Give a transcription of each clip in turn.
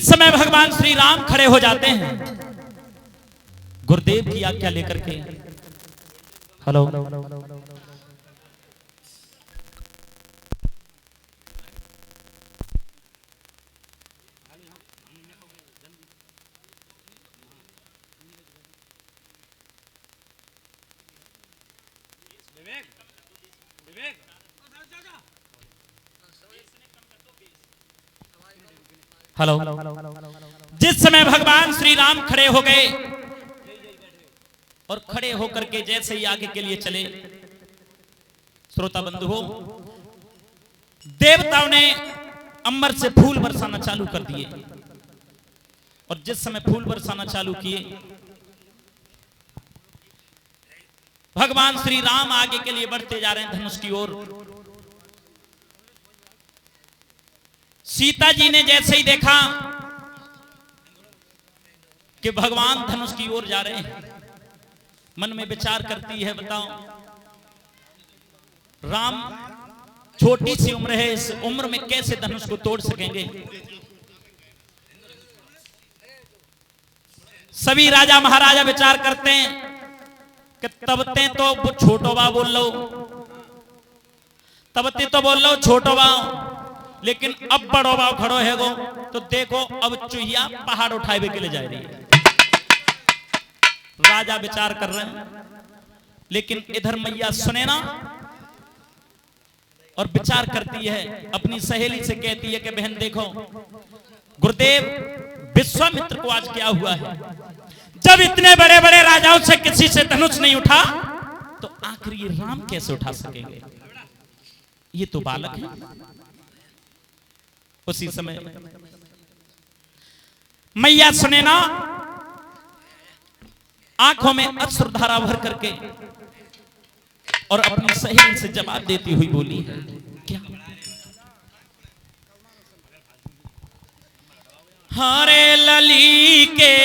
जिस समय भगवान श्री राम खड़े हो जाते हैं गुरुदेव की आज्ञा लेकर के। हेलो, हेलो, जिस समय भगवान श्री राम खड़े हो गए और खड़े होकर के जैसे ही आगे के लिए चले, श्रोता बंधु हो, देवताओं ने अंबर से फूल बरसाना चालू कर दिए। और जिस समय फूल बरसाना चालू किए, भगवान श्री राम आगे के लिए बढ़ते जा रहे हैं धनुष की ओर। सीता जी ने जैसे ही देखा कि भगवान धनुष की ओर जा रहे हैं, मन में विचार करती है, बताओ राम छोटी सी उम्र है, इस उम्र में कैसे धनुष को तोड़ सकेंगे। सभी राजा महाराजा विचार करते हैं कि तबते तो छोटो बा बोल लो, तबते तो बोल लो छोटो बा, लेकिन अब बड़ो बाव खड़ो है गो तो देखो अब चूहिया पहाड़ उठाए के लिए जा रही है। राजा विचार कर रहे हैं, लेकिन इधर मैया सुने ना और विचार करती है, अपनी सहेली से कहती है कि बहन देखो गुरुदेव विश्वामित्र को आज क्या हुआ है, जब इतने बड़े बड़े राजाओं से किसी से धनुष नहीं उठा तो आखिर ये राम कैसे उठा सकेंगे, ये तो बालक है। उसी समय मैया सुने ना, आंखों में अश्रुधारा भर करके और अपनी सहेली से जवाब देती हुई बोली है, क्या हरे लली के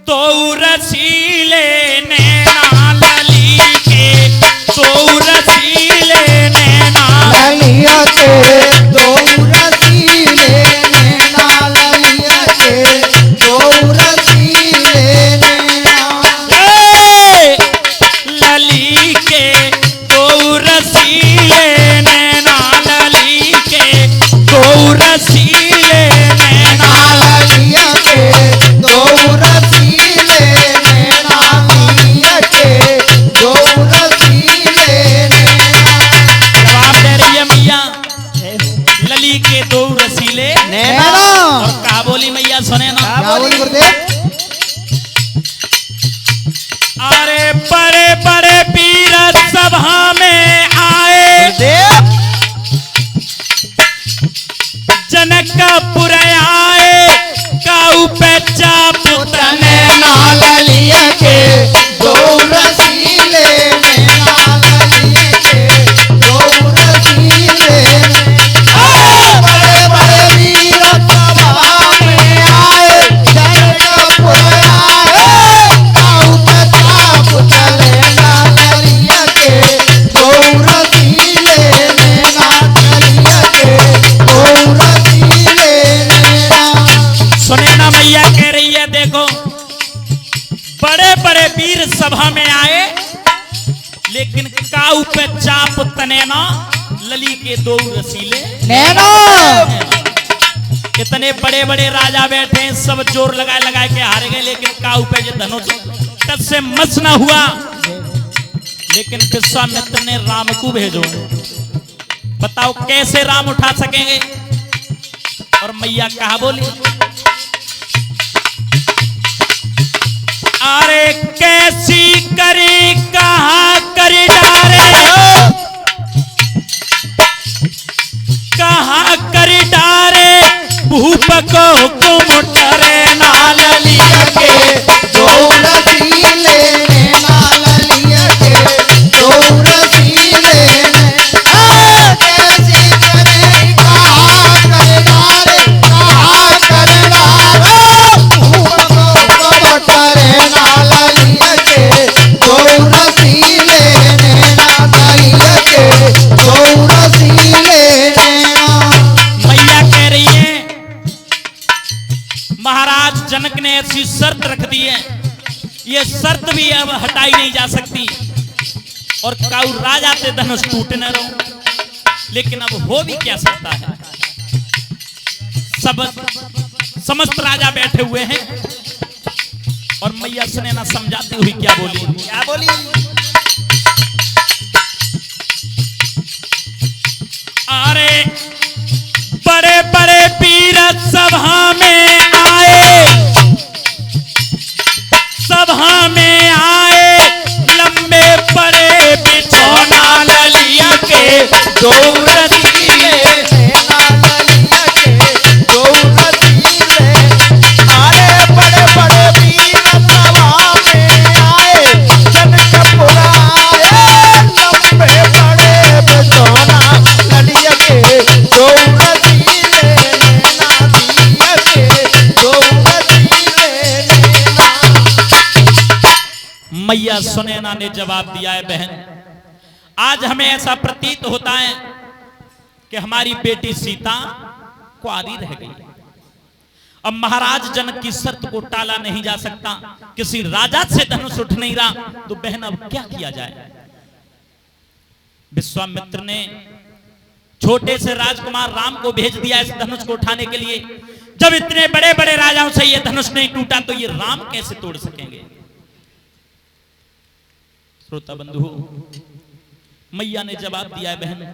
दो रसीले नैना, लली के दो रसीले नैना, ललिया के दो रसीले नैना, ललिया के दो रसीले नैना, लली के दो रसीले नैना, लली के दो रसीले नैना, ललिया के दो रसीले नैना, ललिया के दो रसीले नैना। जवाब दे रही है मैया, लली के दो रसीले नैना। और कहा बोली मैया सुने ना, क्या बोली गुरुदेव? अरे बड़े बड़े वीर सभा में आए, गुरुदेव जनकपुर आए, काऊ पे चाप नैना, ललिया के दो रसीले नैना, ललिया के दो रसीले नैना। बड़े बड़े वीर सभा में आए, जनकपुर आए, काऊ पे चाप नैना, ललिया के दो रसीले नैना, ललिया के दो रसीले नैना। सुने ना, मैया कह रही है देखो बड़े बड़े वीर सभा में आए, लेकिन काऊ पे चाप तनैना, लली के दो रसीले नैना। इतने बड़े बड़े राजा बैठे हैं, सब जोर लगाए लगाए के हार गए, लेकिन काऊ पे जो धनुष तब से मस ना हुआ। लेकिन विश्वामित्र ने राम को भेजो, बताओ कैसे राम उठा सकेंगे। और मैया कहा बोली, अरे कैसी करी कहा करी डारे, कहा करी डारे भूप को हुकुम डरे ना, ललिया के दो रसीले नैना, ललिया के दो रसीले नैना। कैसी करे कहा करे डारे, कहा करे डारे भूप को डरे ना, ललिया के दो रसीले नैना, ललिया के दो रसीले नैना। मैया कह रही है जनक ने ऐसी शर्त रख दी है, ये शर्त भी अब हटाई नहीं जा सकती और काऊ राजा से धनुष टूट न रहो। लेकिन अब हो भी क्या सकता है, सब समस्त राजा बैठे हुए हैं और मैया सुनैना समझाती हुई क्या बोली, अरे बड़े बड़े पीर सभा में आए, सभा में आए, लंबे पड़े बिछौना ललिया के दो रसीले, ललिया के दो रसीले। अरे बड़े बड़े वीर सभा में आए, जनकपुर आए, लंबे बड़े बिछौना ललिया के दो रसीले, ललिया के दो रसीले। मैया सुनैना ने जवाब दिया है, बहन आज हमें ऐसा प्रतीत होता है कि हमारी बेटी सीता कुंवारी रह गई। अब महाराज जनक की शर्त को टाला नहीं जा सकता, किसी राजा से धनुष उठ नहीं रहा, तो बहन अब क्या किया जाए। विश्वामित्र ने छोटे से राजकुमार राम को भेज दिया इस धनुष को उठाने के लिए। जब इतने बड़े बड़े राजाओं से यह धनुष नहीं टूटा तो ये राम कैसे तोड़ सकेंगे। श्रोता बंधु, मैया ने जवाब दिया है, बहन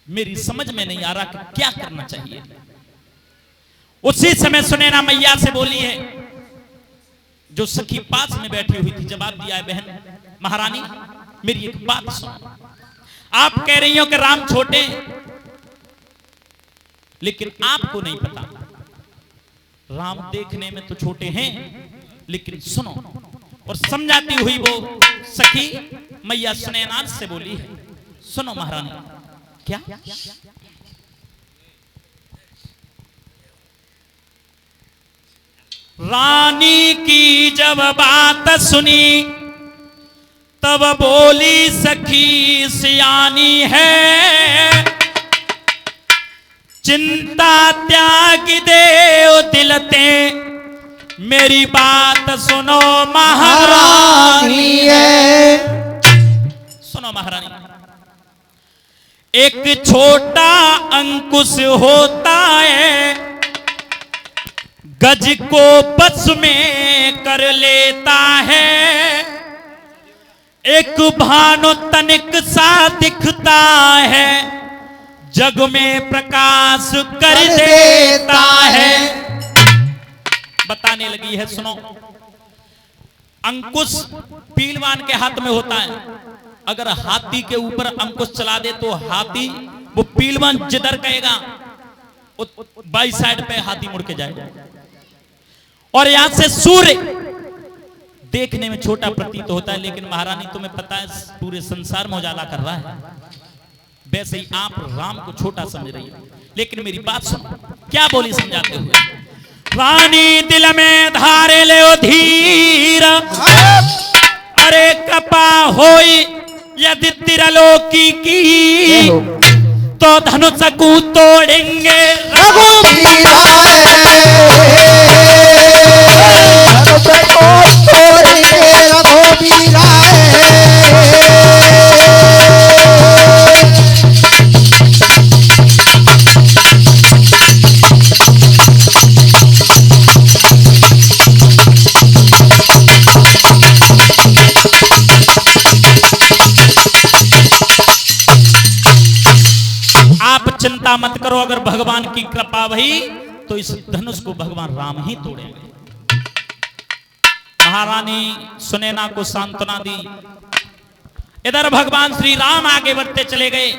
मेरी समझ में नहीं आ रहा कि क्या करना चाहिए। उसी समय सुनैना मैया से बोली है, जो सखी पास में बैठी हुई थी, जवाब दिया है, बहन महारानी मेरी एक बात सुनो। आप कह रही हो कि राम छोटे, लेकिन आपको नहीं पता राम देखने में तो छोटे हैं, लेकिन सुनो। और समझाती हुई वो सखी मैया सुनैना से बोली है, सुनो महारानी। क्या? रानी की जब बात सुनी तब बोली सखी सियानी है, चिंता त्याग देव दिलते, मेरी बात सुनो महारानी है। सुनो महारानी, एक छोटा अंकुश होता है, गज को बस में कर लेता है, एक भानु तनिक सा दिखता है, जग में प्रकाश कर देता है। बताने लगी है, सुनो। अंकुश पीलवान के हाथ में होता है, अगर हाथी के ऊपर अंकुश चला दे तो हाथी वो पीलवान जिधर कहेगा बाई साइड पे हाथी मुड़ के जाएगा। और यहां से सूर्य देखने में छोटा प्रतीत होता है, लेकिन महारानी तुम्हें पता है पूरे संसार में उजाला कर रहा है। वैसे ही आप राम को छोटा समझ रही है, लेकिन मेरी बात सुनो। क्या बोली समझाते हुए, रानी दिल में धारे ले धीर, अरे कपा होई यदि तिरलोकी की, तो धनुष को तोड़ेंगे रघुवीर, धनुष को तोड़ेंगे रघुवीर। आप चिंता मत करो, अगर भगवान की कृपा भई तो इस धनुष को भगवान राम ही तोड़ेंगे। महारानी सुनैना को सांत्वना दी। इधर भगवान श्री राम आगे बढ़ते चले गए,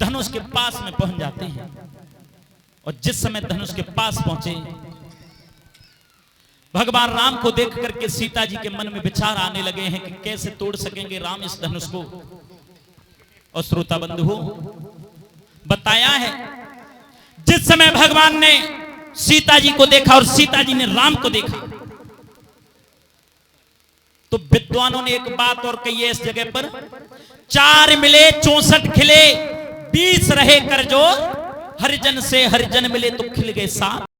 धनुष के पास में पहुंच जाते हैं। और जिस समय धनुष के पास पहुंचे, भगवान राम को देख करके सीता जी के मन में विचार आने लगे हैं कि कैसे तोड़ सकेंगे राम इस धनुष को। और श्रोता बंधु, बताया है जिस समय भगवान ने सीता जी को देखा और सीता जी ने राम को देखा, तो विद्वानों ने एक बात और कही है इस जगह पर, 4 मिले 64 खिले, 20 रहे कर जो, हरिजन से हरिजन मिले तो खिल गए 7।